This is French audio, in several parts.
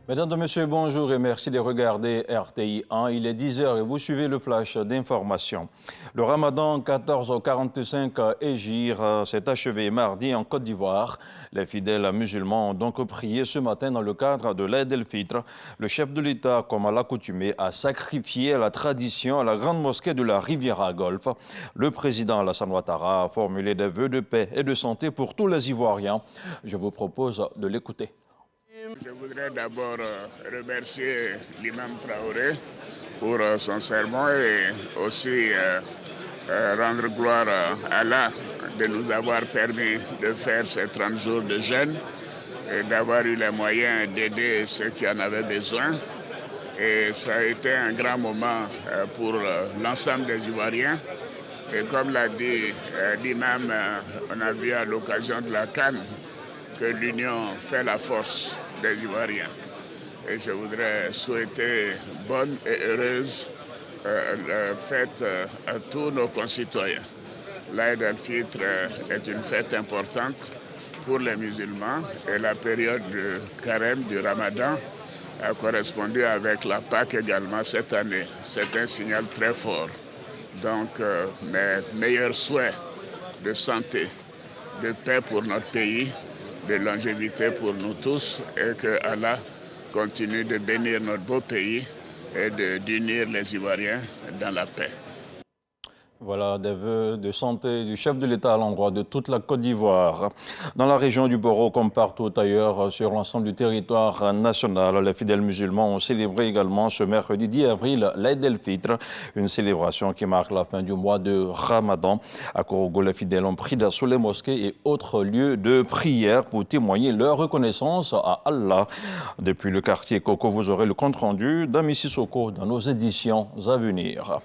Mesdames et messieurs, bonjour et merci de regarder RTI 1. Il est 10h et vous suivez le flash d'information. Le ramadan 1445 Hégire s'est achevé mardi en Côte d'Ivoire. Les fidèles musulmans ont donc prié ce matin dans le cadre de l'Aïd el-Fitr. Le chef de l'État, comme à l'accoutumée, a sacrifié la tradition à la grande mosquée de la Riviera Golfe. Le président Alassane Ouattara a formulé des vœux de paix et de santé pour tous les Ivoiriens. Je vous propose de l'écouter. Je voudrais d'abord remercier l'imam Traoré pour son sermon et aussi rendre gloire à Allah de nous avoir permis de faire ces 30 jours de jeûne et d'avoir eu les moyens d'aider ceux qui en avaient besoin. Et ça a été un grand moment pour l'ensemble des Ivoiriens. Et comme l'a dit l'imam, on a vu à l'occasion de la CAN que l'union fait la force des Ivoiriens. Et je voudrais souhaiter bonne et heureuse fête à tous nos concitoyens. L'Aïd el-Fitr est une fête importante pour les musulmans et la période de carême du Ramadan a correspondu avec la Pâque également cette année. C'est un signal très fort. Donc mes meilleurs souhaits de santé, de paix pour notre pays, de longévité pour nous tous et que Allah continue de bénir notre beau pays et d'unir les Ivoiriens dans la paix. Voilà des vœux de santé du chef de l'État à l'endroit de toute la Côte d'Ivoire. Dans la région du Boro, comme partout ailleurs sur l'ensemble du territoire national, les fidèles musulmans ont célébré également ce mercredi 10 avril l'Aïd el-Fitr, une célébration qui marque la fin du mois de Ramadan. À Korogo, les fidèles ont pris d'assaut les mosquées et autres lieux de prière pour témoigner leur reconnaissance à Allah. Depuis le quartier Koko, vous aurez le compte-rendu d'Ami Sissoko dans nos éditions à venir.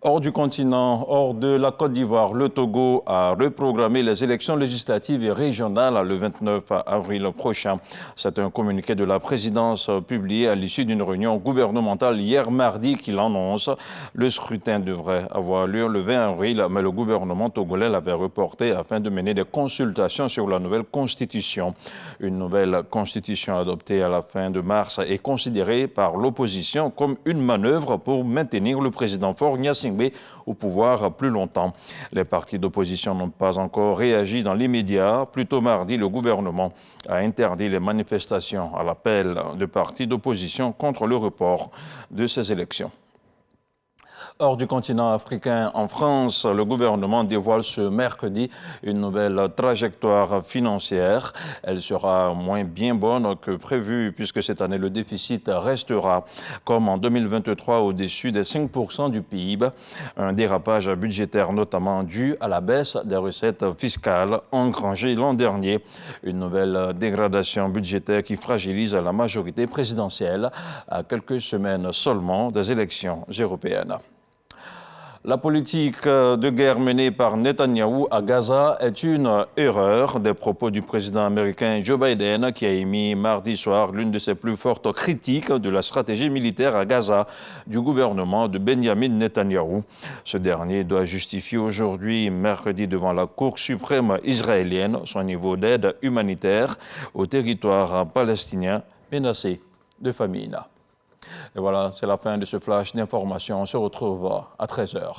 Hors du continent, hors de la Côte d'Ivoire, le Togo a reprogrammé les élections législatives et régionales le 29 avril prochain. C'est un communiqué de la présidence publié à l'issue d'une réunion gouvernementale hier mardi qui l'annonce. Le scrutin devrait avoir lieu le 20 avril, mais le gouvernement togolais l'avait reporté afin de mener des consultations sur la nouvelle constitution. Une nouvelle constitution adoptée à la fin de mars est considérée par l'opposition comme une manœuvre pour maintenir le président Faure Gnassingbé au pouvoir plus longtemps. Les partis d'opposition n'ont pas encore réagi dans l'immédiat. Plus tôt mardi, le gouvernement a interdit les manifestations à l'appel de partis d'opposition contre le report de ces élections. Hors du continent africain, en France, le gouvernement dévoile ce mercredi une nouvelle trajectoire financière. Elle sera moins bien bonne que prévu puisque cette année le déficit restera comme en 2023 au-dessus des 5% du PIB. Un dérapage budgétaire notamment dû à la baisse des recettes fiscales engrangées l'an dernier. Une nouvelle dégradation budgétaire qui fragilise la majorité présidentielle à quelques semaines seulement des élections européennes. La politique de guerre menée par Netanyahou à Gaza est une erreur. Des propos du président américain Joe Biden qui a émis mardi soir l'une de ses plus fortes critiques de la stratégie militaire à Gaza du gouvernement de Benjamin Netanyahou. Ce dernier doit justifier aujourd'hui, mercredi, devant la Cour suprême israélienne son niveau d'aide humanitaire au territoire palestinien menacé de famine. Et voilà, c'est la fin de ce flash d'information. On se retrouve à 13h.